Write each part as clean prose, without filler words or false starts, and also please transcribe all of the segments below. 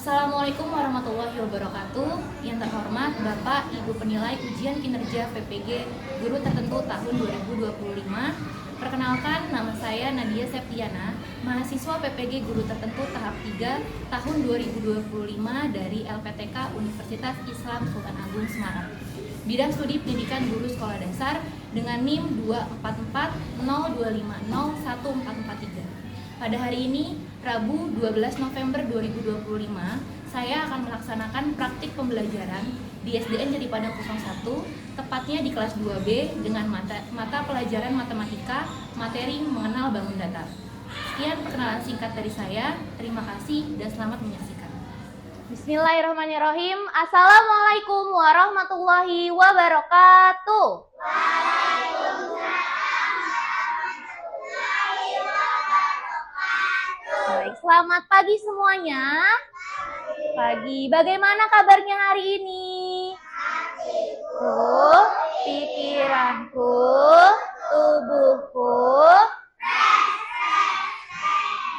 Assalamualaikum warahmatullahi wabarakatuh. Yang terhormat Bapak Ibu Penilai Ujian Kinerja PPG Guru Tertentu tahun 2025. Perkenalkan, nama saya Nadia Septiana, mahasiswa PPG Guru Tertentu tahap 3 tahun 2025 dari LPTK Universitas Islam Sultan Agung Semarang. Bidang studi pendidikan guru sekolah dasar dengan NIM 24402501443. Pada hari ini, Rabu 12 November 2025, saya akan melaksanakan praktik pembelajaran di SDN Jati Padang 01, tepatnya di kelas 2B dengan mata pelajaran matematika, materi mengenal bangun datar. Sekian perkenalan singkat dari saya. Terima kasih dan selamat menyaksikan. Bismillahirrahmanirrahim. Assalamualaikum warahmatullahi wabarakatuh. Baik, selamat pagi semuanya. Pagi, bagaimana kabarnya hari ini? Pikiranku, tubuhku.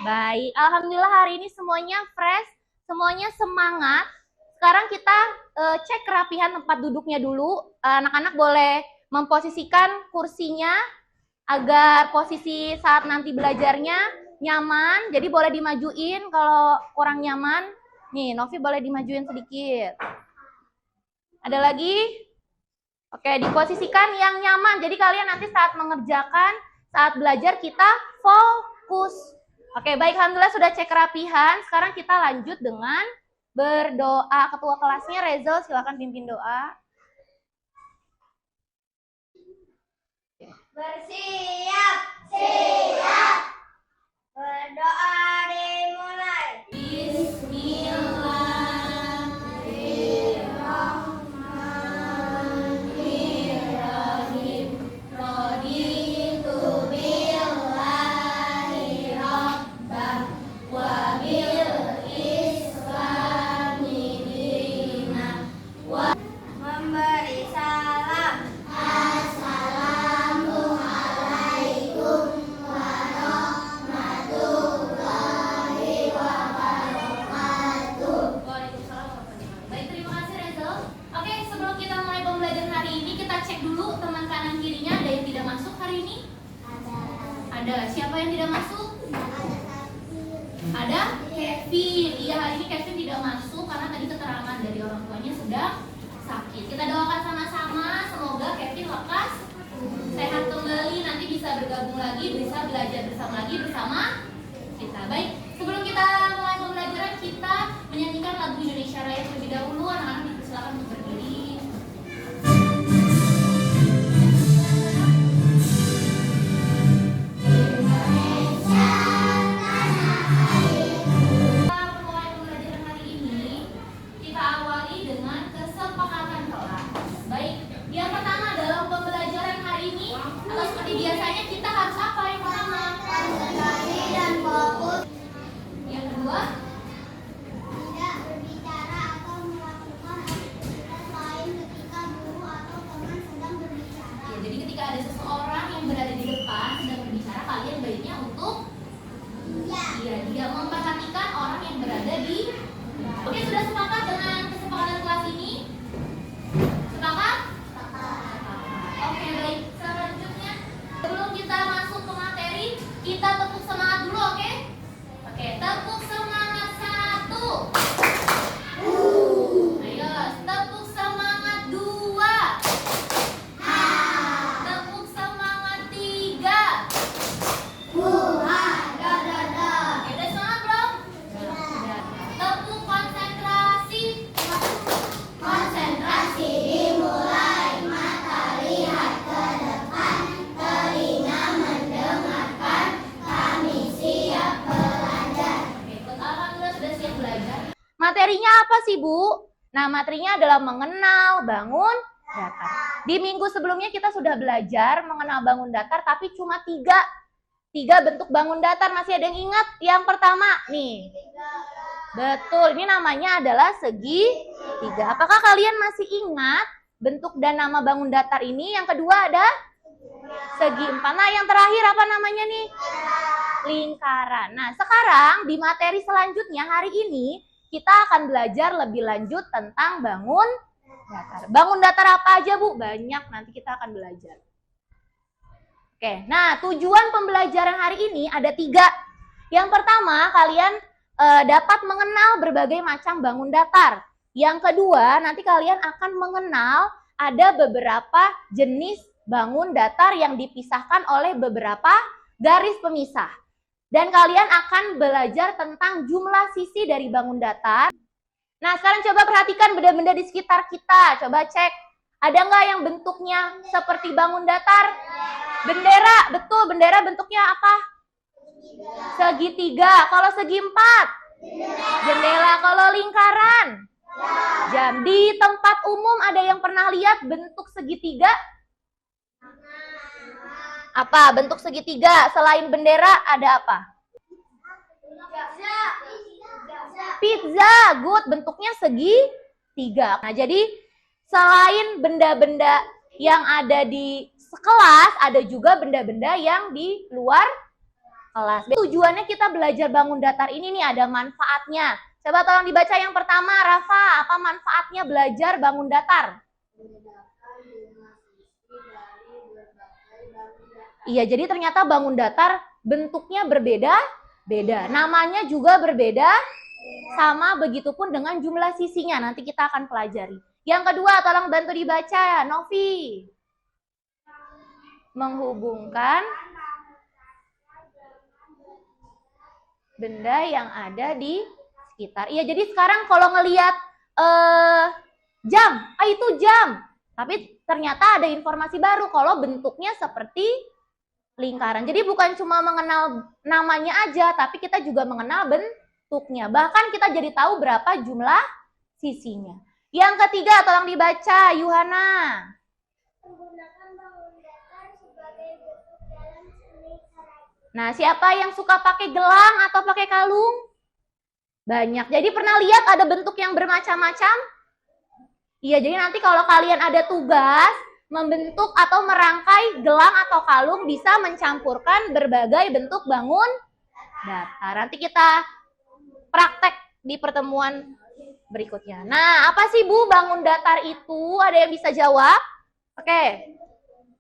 Baik, alhamdulillah hari ini semuanya fresh, semuanya semangat. Sekarang kita cek kerapihan tempat duduknya dulu. Anak-anak boleh memposisikan kursinya agar posisi saat nanti belajarnya nyaman. Jadi boleh dimajuin kalau kurang nyaman. Nih, Novi boleh dimajuin sedikit. Ada lagi? Oke, diposisikan yang nyaman. Jadi kalian nanti saat mengerjakan, saat belajar kita fokus. Oke, baik, alhamdulillah sudah cek kerapihan. Sekarang kita lanjut dengan berdoa. Ketua kelasnya Rezel, silakan pimpin doa. Bersiap, siap. Berdoa dimulai. Bismillahirrahmanirrahim. Raditu billahi rabbah wa bil islami dina wa memberi salam. Assalamualaikum warahmatullahi wabarakatuh. Waalaikumsalam warahmatullahi wabarakatuh. Baik, terima kasih Rezel. Oke, sebelum kita mulai pembelajaran hari ini, kita cek dulu teman kanan kirinya ada yang tidak masuk hari ini? Ada. Siapa yang tidak masuk? Ada? Kevin. Iya, hari ini Kevin tidak masuk karena tadi keterangan dari orang tuanya sedang sakit. Kita doakan sama-sama, semoga Kevin lekas sehat kembali, nanti bisa bergabung lagi, bisa belajar bersama kita. Baik, sebelum kita mulai pembelajaran, kita menyanyikan lagu Indonesia Raya terlebih dahulu. Anak-anak dipersilakan untuk berdiri. Mulai pembelajaran hari ini, kita awali dengan kesepakatan kelas. Baik, yang pertama dalam pembelajaran hari ini, atau seperti biasanya kita harus apa yang pertama? Konsentrasi dan fokus. Yang kedua, Tidak berbicara atau melakukan aktivitas lain ketika guru atau teman sedang berbicara. ya, jadi ketika ada seseorang yang berada di depan sedang berbicara, kalian baiknya untuk tidak memperhatikan orang yang berada di. Oke, sudah sepakat dengan kesepakatan kelas ini? Sepakat? Oke, baik. Selanjutnya, sebelum kita masuk ke materi, kita tepuk semangat dulu, oke? Oke, tepuk semangat 1. Ayo, tepuk semangat 2. Tepuk semangat 3. Oke, udah semangat belum? Sudah. Tepuk konsentrasi. Konsentrasi dimulai, mata lihat ke depan, telinga mendengarkan, kami siap belajar. Oke, alhamdulillah sudah siap belajar. Materinya apa sih, Bu? Nah, materinya adalah mengenal bangun datar. Di minggu sebelumnya kita sudah belajar mengenal bangun datar, tapi cuma tiga bentuk bangun datar. Masih ada yang ingat? Yang pertama, nih. Betul, ini namanya adalah segitiga. Apakah kalian masih ingat bentuk dan nama bangun datar ini? Yang kedua ada segi empat. Nah, yang terakhir apa namanya nih? Lingkaran. Nah, sekarang di materi selanjutnya hari ini kita akan belajar lebih lanjut tentang bangun datar. Bangun datar apa aja, Bu? Banyak, nanti kita akan belajar. Oke, nah tujuan pembelajaran hari ini ada 3. Yang pertama, kalian dapat mengenal berbagai macam bangun datar. Yang kedua, nanti kalian akan mengenal ada beberapa jenis bangun datar yang dipisahkan oleh beberapa garis pemisah. Dan kalian akan belajar tentang jumlah sisi dari bangun datar. Nah, sekarang coba perhatikan benda-benda di sekitar kita. Coba cek, ada nggak yang bentuknya seperti bangun datar? Bendera, betul. Bendera bentuknya apa? Segitiga. Kalau segi 4? Jendela. Kalau lingkaran? Jam. Di tempat umum ada yang pernah lihat bentuk segitiga? Apa? Bentuk segitiga. Selain bendera ada apa? Pizza. Good. Bentuknya segitiga. Nah, jadi selain benda-benda yang ada di sekelas, ada juga benda-benda yang di luar kelas. Tujuannya kita belajar bangun datar ini nih, ada manfaatnya. Coba tolong dibaca yang pertama, Rafa. Apa manfaatnya belajar bangun datar? Iya, jadi ternyata bangun datar bentuknya berbeda-beda. Namanya juga berbeda, sama begitupun dengan jumlah sisinya. Nanti kita akan pelajari. Yang kedua, tolong bantu dibaca, Novi. Menghubungkan benda yang ada di sekitar. Iya, jadi sekarang kalau ngelihat jam, itu jam. Tapi ternyata ada informasi baru kalau bentuknya seperti lingkaran. Jadi bukan cuma mengenal namanya aja, tapi kita juga mengenal bentuknya. Bahkan kita jadi tahu berapa jumlah sisinya. Yang ketiga, tolong dibaca, Yuhana. Menggunakan bangun datar sebagai bentuk dalam seni kerajinan. Nah, siapa yang suka pakai gelang atau pakai kalung? Banyak. Jadi pernah lihat ada bentuk yang bermacam-macam? Iya, jadi nanti kalau kalian ada tugas membentuk atau merangkai gelang atau kalung, bisa mencampurkan berbagai bentuk bangun datar. Nanti kita praktek di pertemuan berikutnya. Nah, apa sih Bu bangun datar itu? Ada yang bisa jawab? Oke.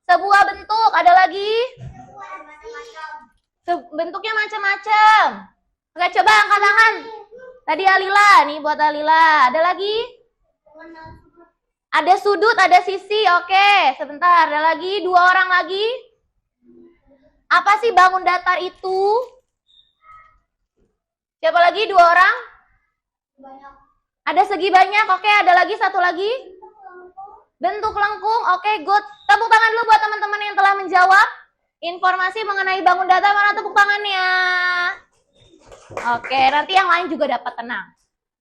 Sebuah bentuk, ada lagi? Bentuknya macam-macam. Oke, coba angkat tangan. Tadi Alila, nih buat Alila. Ada lagi? Ada sudut, ada sisi. Oke, sebentar. Ada lagi, 2 orang lagi. Apa sih bangun datar itu? Siapa lagi? 2 orang? Ada segi banyak. Oke, ada lagi, 1 lagi. Bentuk lengkung. Oke, good. Tepuk tangan dulu buat teman-teman yang telah menjawab informasi mengenai bangun datar. Mana tepuk tangannya? Oke, nanti yang lain juga dapat tenang.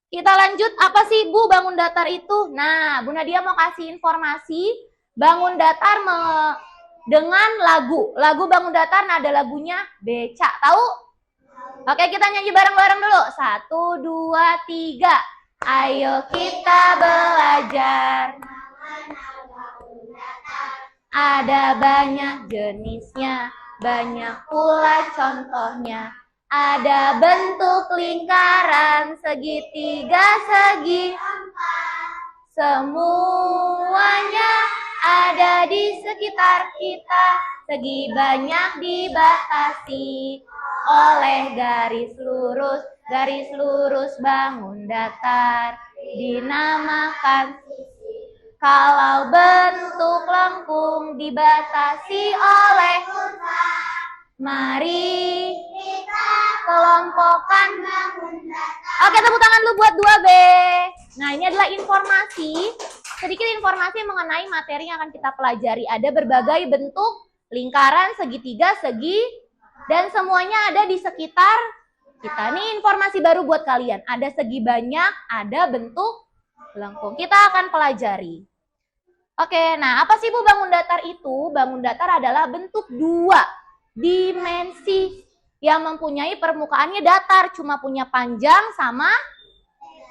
Kita lanjut, apa sih Bu bangun datar itu? Nah, Bu Nadia mau kasih informasi bangun datar dengan lagu. Lagu bangun datar, nada lagunya Becak. Tahu? Oke, kita nyanyi bareng-bareng dulu. 1, 2, 3. Ayo kita belajar. Ada banyak jenisnya, banyak pula contohnya. Ada bentuk lingkaran, segitiga, segi empat. Semuanya ada di sekitar kita. Segi banyak dibatasi oleh garis lurus bangun datar. Dinamakan kalau bentuk lengkung dibatasi oleh mari kita kelompokkan bangun datar. Oke, tepuk tangan dulu buat 2B. Nah, ini adalah sedikit informasi mengenai materi yang akan kita pelajari. Ada berbagai bentuk lingkaran, segitiga, segi, dan semuanya ada di sekitar kita. Ini informasi baru buat kalian. Ada segi banyak, ada bentuk lengkung. Kita akan pelajari. Oke, nah apa sih Bu bangun datar itu? Bangun datar adalah bentuk 2 dimensi yang mempunyai permukaannya datar, cuma punya panjang sama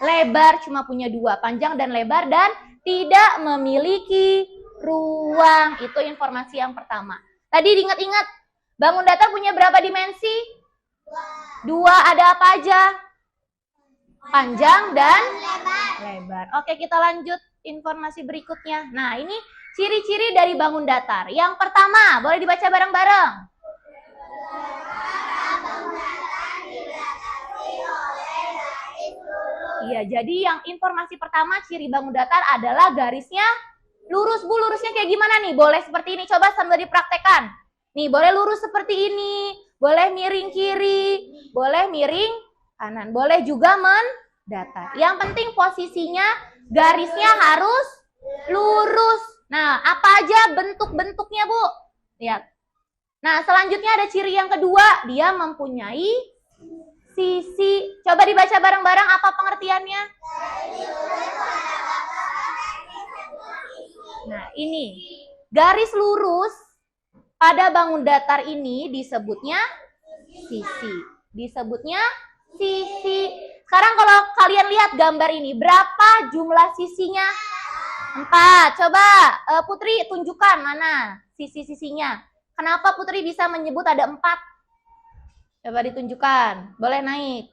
lebar, cuma punya 2, panjang dan lebar, dan tidak memiliki ruang. Itu informasi yang pertama. Tadi diingat-ingat, bangun datar punya berapa dimensi? 2. Ada apa aja? panjang dan lebar. Oke, kita lanjut informasi berikutnya. Nah, ini ciri-ciri dari bangun datar. Yang pertama, boleh dibaca bareng-bareng. Iya, jadi yang informasi pertama ciri bangun datar adalah garisnya lurus. Bu, lurusnya kayak gimana nih? Boleh seperti ini, coba sambil dipraktekkan. Nih, boleh lurus seperti ini, boleh miring kiri, boleh miring kanan, boleh juga mendatar. Yang penting posisinya garisnya harus lurus. Nah, apa aja bentuk-bentuknya, Bu? Lihat. Nah, selanjutnya ada ciri yang kedua, dia mempunyai sisi. Coba dibaca bareng-bareng apa pengertiannya? Nah, ini. Garis lurus pada bangun datar ini disebutnya sisi. Disebutnya sisi. Sekarang kalau kalian lihat gambar ini, berapa jumlah sisinya? 4. Coba Putri tunjukkan mana sisi-sisinya. Kenapa Putri bisa menyebut ada 4? Coba ditunjukkan. Boleh naik.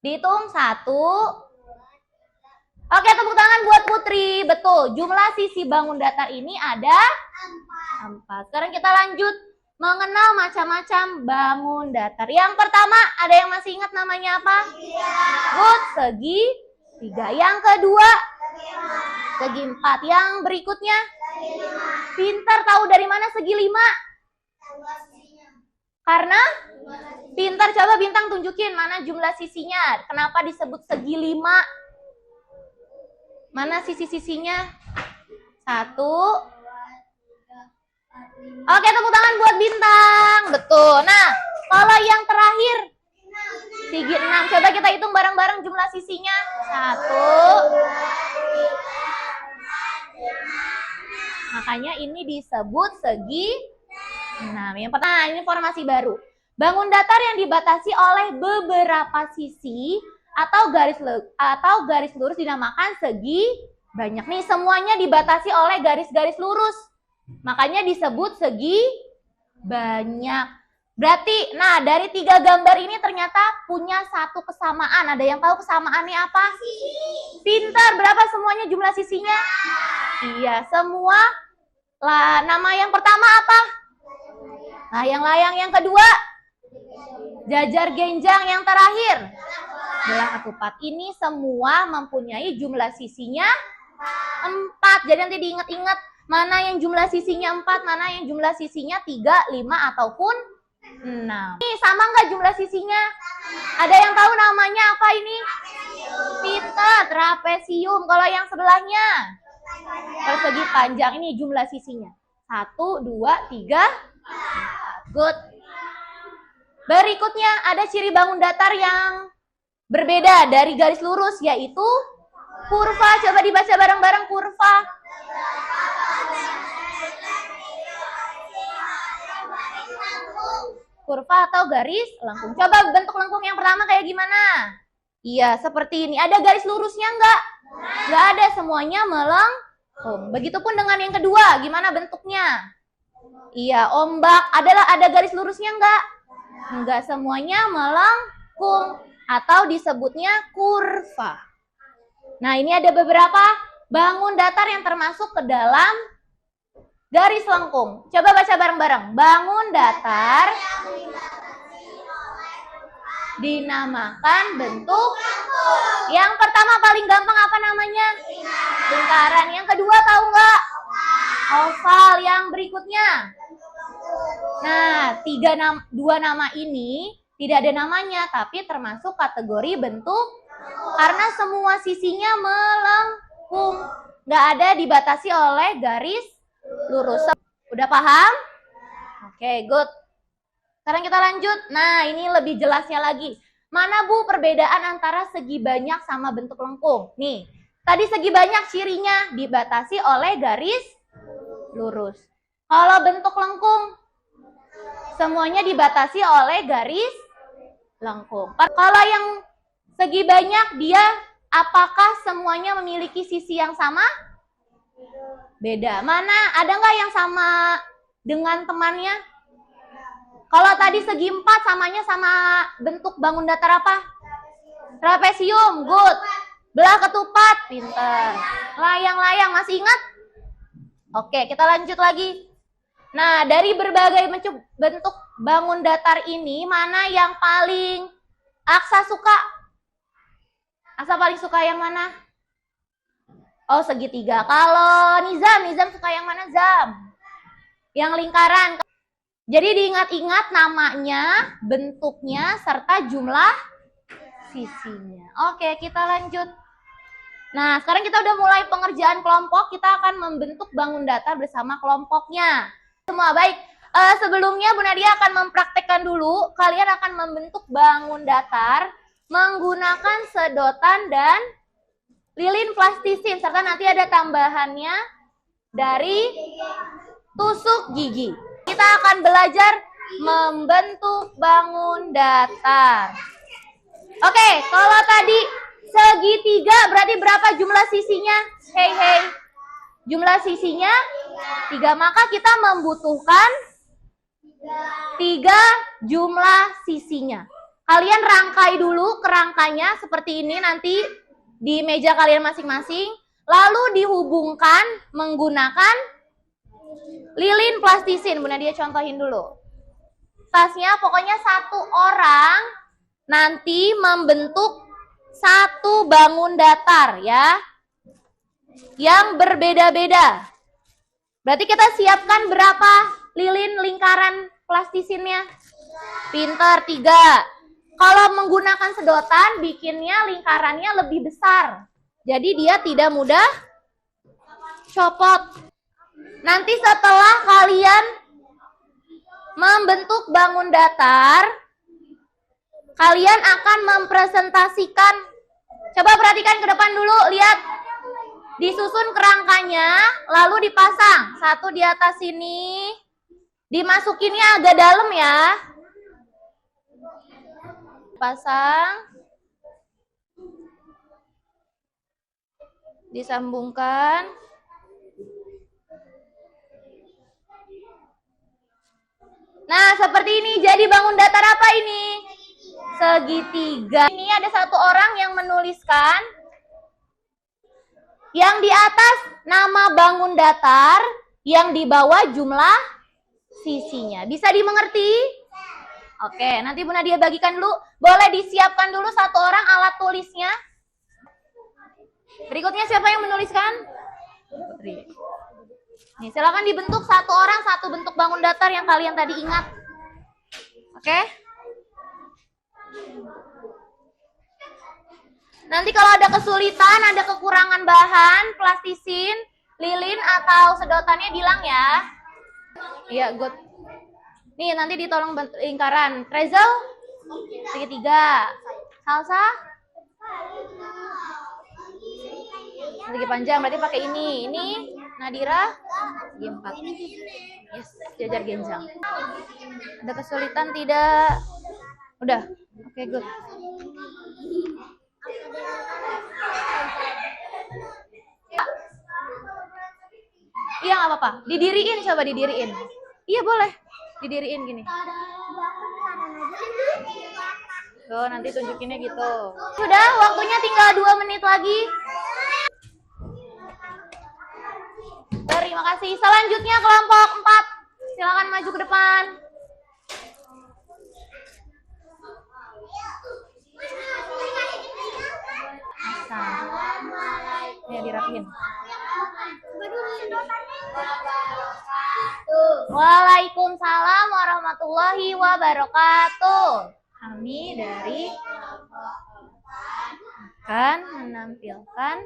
Dihitung 1. Oke, tepuk tangan buat Putri. Betul, jumlah sisi bangun datar ini ada 4. Sekarang kita lanjut mengenal macam-macam bangun datar. Yang pertama, ada yang masih ingat namanya apa? Good, segi 3. Yang kedua, segi 4. Yang berikutnya, pintar tahu dari mana segi 5? Karena pintar, coba Bintang tunjukin mana jumlah sisinya. Kenapa disebut segi 5? Mana sisi-sisinya? 1. Oke, tepuk tangan buat Bintang. Betul. Nah, kalau yang terakhir segi 6. Coba kita hitung bareng-bareng jumlah sisinya. 1. Makanya ini disebut segi 6. Yang pertama, ini informasi baru. Bangun datar yang dibatasi oleh beberapa sisi atau garis lurus dinamakan segi banyak. Nih, semuanya dibatasi oleh garis-garis lurus. Makanya disebut segi banyak. Berarti, nah dari 3 gambar ini ternyata punya satu kesamaan. Ada yang tahu kesamaannya apa? Pintar, berapa semuanya jumlah sisinya? Iya, semua. Lah, nama yang pertama apa? Layang-layang. Yang kedua? Jajar genjang. Yang terakhir? Belang ketupat. Ini semua mempunyai jumlah sisinya 4. Jadi nanti diingat-ingat mana yang jumlah sisinya 4, mana yang jumlah sisinya 3, 5, ataupun 6. Ini sama nggak jumlah sisinya? Ada yang tahu namanya apa ini? Pintar, trapesium. Kalau yang sebelahnya? Persegi panjang. Ini jumlah sisinya. 1, 2, 3. Good. Berikutnya ada ciri bangun datar yang berbeda dari garis lurus, yaitu kurva. Coba dibaca bareng-bareng kurva. Kurva atau garis lengkung. Coba bentuk lengkung yang pertama kayak gimana? Iya, seperti ini. Ada garis lurusnya enggak? Enggak ada, semuanya melengkung. Begitupun dengan yang kedua, gimana bentuknya? Iya, ombak. Ada garis lurusnya enggak? Enggak, semuanya melengkung atau disebutnya kurva. Nah, ini ada beberapa bangun datar yang termasuk ke dalam garis lengkung. Coba baca bareng-bareng. Bangun datar dinamakan bentuk. Yang pertama paling gampang apa namanya? Lingkaran. Yang kedua tahu nggak? Oval. Yang berikutnya? Nah, 2 nama ini tidak ada namanya, tapi termasuk kategori bentuk karena semua sisinya melengkung. Nggak ada dibatasi oleh garis lurus. Udah paham? Oke, good. Sekarang kita lanjut. Nah, ini lebih jelasnya lagi. Mana Bu perbedaan antara segi banyak sama bentuk lengkung? Nih, tadi segi banyak cirinya dibatasi oleh garis lurus. Kalau bentuk lengkung, semuanya dibatasi oleh garis lengkung. Kalau yang segi banyak, dia apakah semuanya memiliki sisi yang sama? Beda. Mana? Ada nggak yang sama dengan temannya? Kalau tadi segi 4 samanya sama bentuk bangun datar apa? Trapesium, good. Belah ketupat, pinter. Layang-layang, masih ingat? Oke, kita lanjut lagi. Nah, dari berbagai bentuk bangun datar ini, mana yang paling Aksa suka? Aksa paling suka yang mana? Oh, segitiga. Kalau Nizam suka yang mana, Zam? Yang lingkaran. Jadi diingat-ingat namanya, bentuknya, serta jumlah sisinya. Oke, kita lanjut. Nah, sekarang kita udah mulai pengerjaan kelompok. Kita akan membentuk bangun datar bersama kelompoknya. Semua baik. Sebelumnya Bu Nadia akan mempraktekkan dulu. Kalian akan membentuk bangun datar menggunakan sedotan dan lilin plastisin. Serta nanti ada tambahannya dari tusuk gigi. Kita akan belajar membentuk bangun datar. Oke, kalau tadi segitiga berarti berapa jumlah sisinya? Hei. Jumlah sisinya 3, maka kita membutuhkan 3 jumlah sisinya. Kalian rangkai dulu kerangkanya seperti ini nanti di meja kalian masing-masing. Lalu dihubungkan menggunakan lilin plastisin. Bu Nadia contohin dulu. Tasnya pokoknya 1 orang nanti membentuk 1 bangun datar ya. Yang berbeda-beda. Berarti kita siapkan berapa lilin lingkaran plastisinnya? Pinter, 3. Kalau menggunakan sedotan, bikinnya lingkarannya lebih besar. Jadi dia tidak mudah copot. Nanti setelah kalian membentuk bangun datar, kalian akan mempresentasikan. Coba perhatikan ke depan dulu, lihat. Disusun kerangkanya, lalu dipasang. 1 di atas sini. Dimasukinnya agak dalam ya. Pasang. Disambungkan. Nah, seperti ini. Jadi bangun datar apa ini? Segitiga. Ini ada 1 orang yang menuliskan. Yang di atas nama bangun datar, yang di bawah jumlah sisinya. Bisa dimengerti? Oke, nanti Bu Nadia bagikan dulu. Boleh disiapkan dulu 1 orang alat tulisnya. Berikutnya siapa yang menuliskan? Putri. Nih, silakan dibentuk 1 orang 1 bentuk bangun datar yang kalian tadi ingat. Oke? Nanti kalau ada kesulitan, ada kekurangan bahan, plastisin, lilin, atau sedotannya bilang ya. Iya, good. Nih, nanti ditolong lingkaran. Trezel, segitiga. Salsa, segi panjang, berarti pakai ini. Ini, Nadira, segi 4. Yes, jajar genjang. Ada kesulitan tidak? Udah, oke, good. Iya, nggak apa-apa. Didiriin, coba didiriin. Iya, boleh. Didiriin gini. Tuh, nanti tunjukinnya gitu. Sudah, waktunya tinggal 2 menit lagi. Terima kasih. Selanjutnya kelompok 4. Silakan maju ke depan. Ya, dirapihin. Waalaikumsalam warahmatullahi wabarakatuh. Kami dari akan menampilkan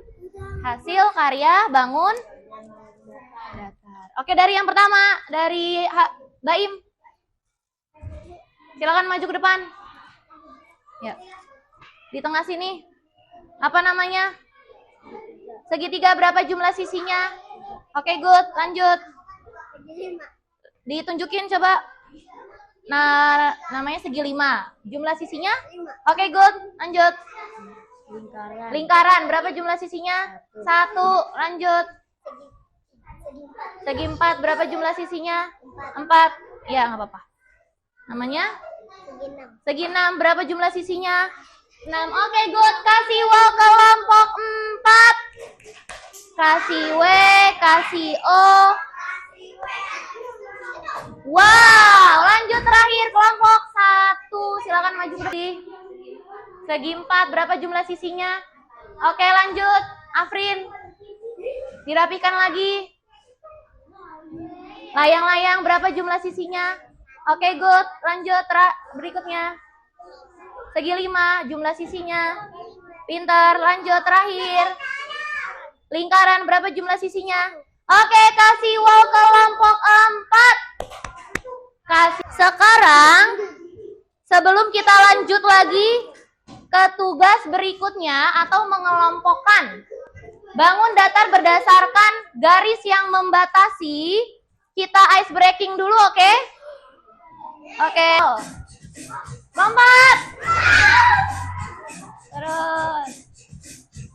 hasil karya bangun datar. Oke, dari yang pertama, dari Baim. Silakan maju ke depan. Ya. Di tengah sini. Apa namanya? Segitiga berapa jumlah sisinya? Oke, good. Lanjut. Ditunjukin coba. Nah, namanya segi 5. Jumlah sisinya? Oke, good. Lanjut. Lingkaran. Berapa jumlah sisinya? 1. Lanjut. Segi 4. Berapa jumlah sisinya? 4. Ya, nggak apa-apa. Namanya? Segi 6. Berapa jumlah sisinya? 6. Oke, good. Kasih wow kelompok 4. Kasih W, kasih O. Wow, lanjut terakhir kelompok 1. Silakan maju ke segi 4. Berapa jumlah sisinya? Oke, lanjut. Afrin. Dirapikan lagi. Layang-layang berapa jumlah sisinya? Oke, good. Lanjut berikutnya. Segi 5 jumlah sisinya. Pintar. Lanjut terakhir. Lingkaran berapa jumlah sisinya? Oke, kasih wow kelompok 4. Kasih. Sekarang sebelum kita lanjut lagi ke tugas berikutnya atau mengelompokkan, bangun datar berdasarkan garis yang membatasi. Kita ice breaking dulu, oke? Oke. Lompat. Terus.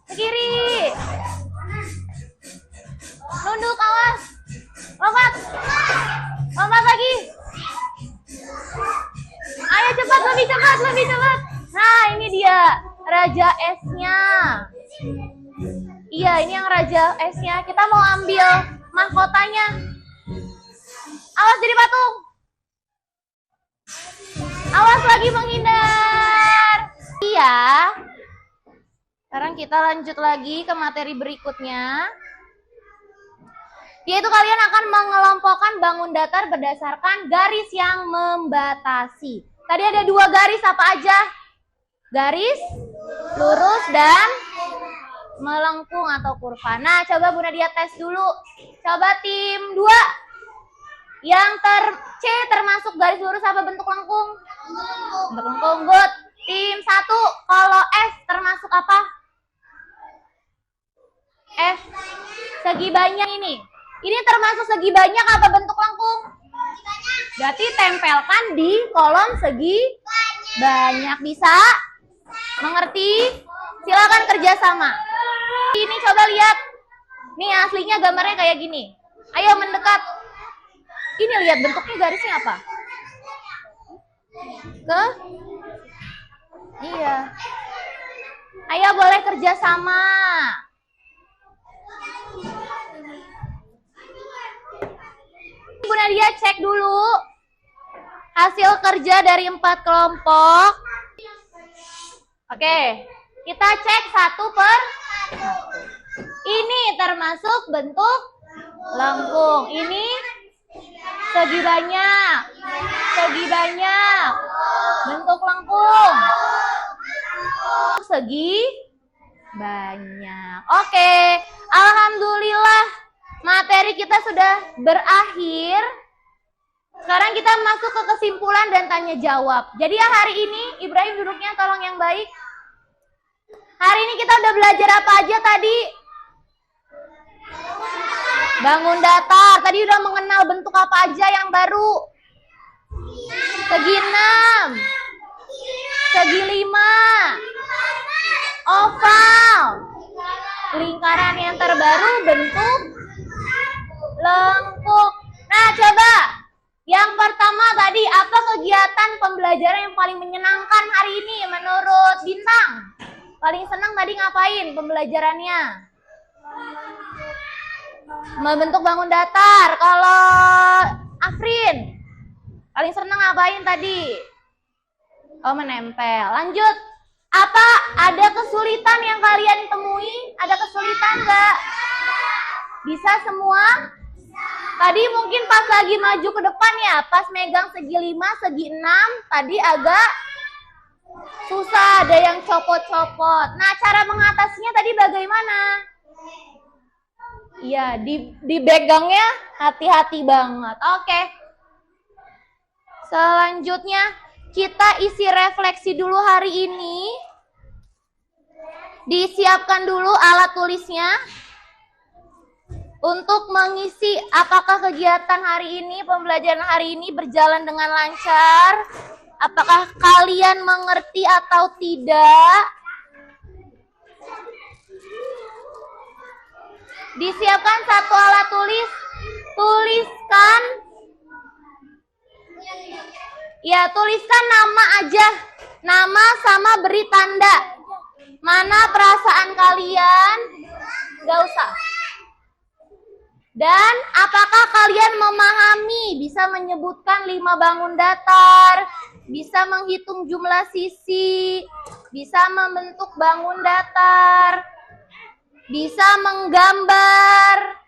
Ke kiri. Nunduk, awas. Lompat. Lompat lagi. Ayo cepat, lebih cepat, lebih cepat. Nah, ini dia Raja S-nya. Iya, ini yang Raja S-nya. Kita mau ambil mahkotanya. Awas jadi patung. Awas lagi menghindar. Iya. Sekarang kita lanjut lagi ke materi berikutnya. Yaitu kalian akan mengelompokkan bangun datar berdasarkan garis yang membatasi. Tadi ada 2 garis, apa aja? Garis lurus dan melengkung atau kurva. Nah, coba Bu Nadia tes dulu. Coba tim 2. Yang C termasuk garis lurus apa bentuk lengkung? Bentuk lengkung, good. Tim 1, kalau F termasuk apa? F, segi banyak ini. Ini termasuk segi banyak apa bentuk lengkung? Berarti tempelkan di kolom segi banyak. Bisa? Mengerti? Silakan kerjasama. Ini coba lihat. Nih aslinya gambarnya kayak gini. Ayo mendekat. Ini lihat bentuknya garisnya apa? Ke? Iya. Ayo boleh kerjasama. Bu Nadia cek dulu hasil kerja dari 4 kelompok. Oke, kita cek 1 per 1. Ini termasuk bentuk lengkung. Ini segi banyak. Segi banyak. Bentuk lengkung. Segi banyak. Oke, alhamdulillah materi kita sudah berakhir. Sekarang kita masuk ke kesimpulan dan tanya jawab. Jadi ya hari ini, Ibrahim duduknya tolong yang baik. Hari ini kita udah belajar apa aja tadi? Bangun datar. Tadi udah mengenal bentuk apa aja yang baru? Segi 6. Segi 5. Oval. Lingkaran yang terbaru bentuk lengkung. Nah, coba. Yang pertama tadi, apa kegiatan pembelajaran yang paling menyenangkan hari ini menurut Bintang? Paling senang tadi ngapain pembelajarannya? Membentuk bangun datar. Kalau Afrin, paling senang ngapain tadi? Oh, menempel. Lanjut. Apa ada kesulitan yang kalian temui? Ada kesulitan nggak? Bisa semua? Tadi mungkin pas lagi maju ke depan ya, pas megang segi 5, segi 6, tadi agak susah, ada yang copot-copot. Nah, cara mengatasinya tadi bagaimana? Iya, dibegangnya hati-hati banget. Oke. Selanjutnya, kita isi refleksi dulu hari ini. Disiapkan dulu alat tulisnya. Untuk mengisi apakah kegiatan hari ini, pembelajaran hari ini berjalan dengan lancar? Apakah kalian mengerti atau tidak? Disiapkan 1 alat tulis. Tuliskan. Ya, tuliskan nama aja. nama sama beri tanda. Mana perasaan kalian? Gak usah. Dan apakah kalian memahami, bisa menyebutkan 5 bangun datar, bisa menghitung jumlah sisi, bisa membentuk bangun datar, bisa menggambar,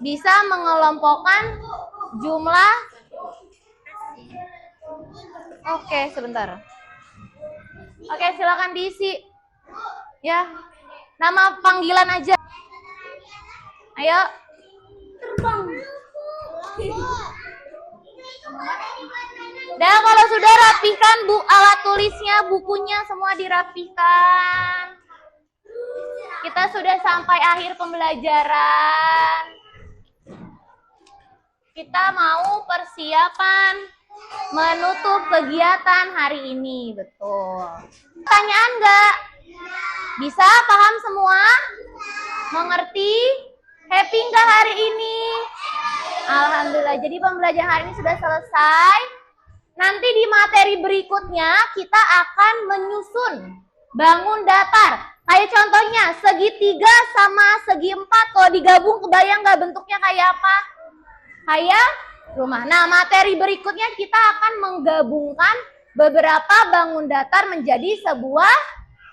bisa mengelompokkan jumlah. Oke, sebentar. Oke, silakan diisi. Ya, nama panggilan aja. Ayo. Dan kalau sudah rapihkan alat tulisnya, bukunya semua dirapihkan. Kita sudah sampai akhir pembelajaran. Kita mau persiapan menutup kegiatan hari ini, betul. Pertanyaan enggak? Bisa paham semua? Mengerti? Happy enggak hari ini? Alhamdulillah. Jadi pembelajaran hari ini sudah selesai. Nanti di materi berikutnya kita akan menyusun bangun datar. Kayak contohnya segitiga sama segi 4. Kalau digabung kebayang nggak bentuknya kayak apa? Kayak rumah. Nah, materi berikutnya kita akan menggabungkan beberapa bangun datar menjadi sebuah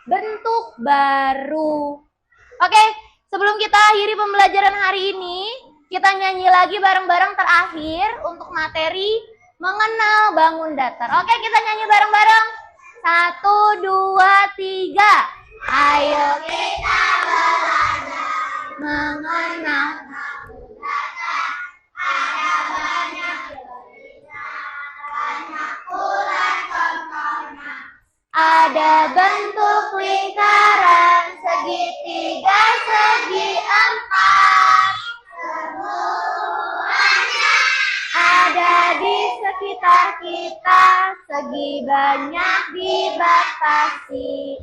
bentuk baru. Oke, sebelum kita akhiri pembelajaran hari ini, kita nyanyi lagi bareng-bareng terakhir untuk materi mengenal bangun datar. Oke, kita nyanyi bareng-bareng. 1, 2, 3. Ayo kita belajar mengenal bangun datar. Ada banyak ular contohnya. Ada bentuk lingkaran, segitiga, segi 4. Semuanya ada di sekitar kita, segi banyak dibatasi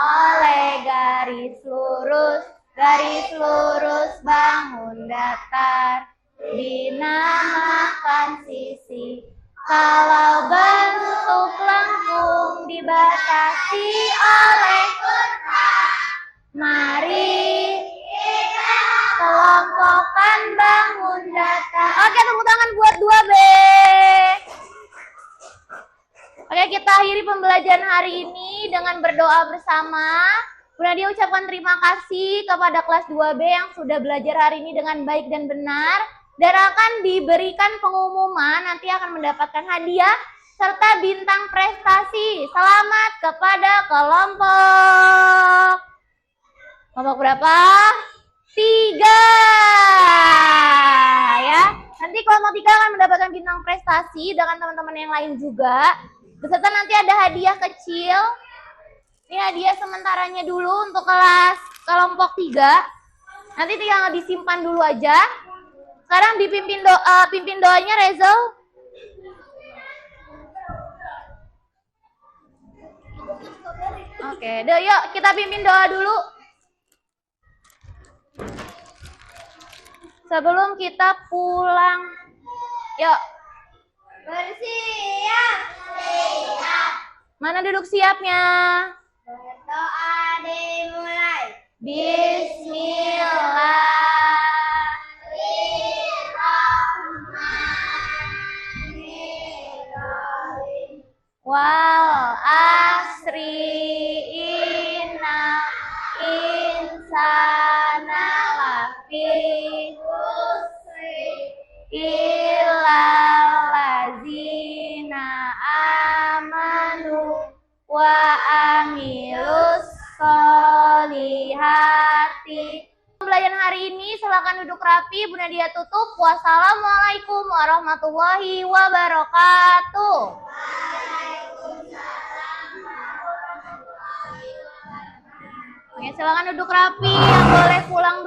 oleh garis lurus bangun datar, dinamakan sisi. Kalau bentuk lengkung dibatasi oleh kurva, mari kita kelompokkan bangun datar. Oke, tepuk tangan buat 2B. Oke, kita akhiri pembelajaran hari ini dengan berdoa bersama. Bu Nadia ucapkan terima kasih kepada kelas 2B yang sudah belajar hari ini dengan baik dan benar. Dan akan diberikan pengumuman, nanti akan mendapatkan hadiah serta bintang prestasi. Selamat kepada kelompok berapa? 3 ya. Nanti kelompok 3 akan mendapatkan bintang prestasi dengan teman-teman yang lain juga. Beserta nanti ada hadiah kecil. Ini hadiah sementaranya dulu untuk kelas kelompok 3. Nanti tinggal disimpan dulu aja. Sekarang dipimpin pimpin doanya Rezel. Oke, yuk kita pimpin doa dulu. Sebelum kita pulang. Yuk. Bersiap. Siap. Mana duduk siapnya? Berdoa dimulai. Bismillah. Wal asri inna insana lafi khusri illa lazina amanu wa amilus solihati. Pembelajaran hari ini silakan duduk rapi, Bu Nadia tutup. Wassalamualaikum warahmatullahi wabarakatuh. Oke, silakan duduk rapi, yang boleh pulang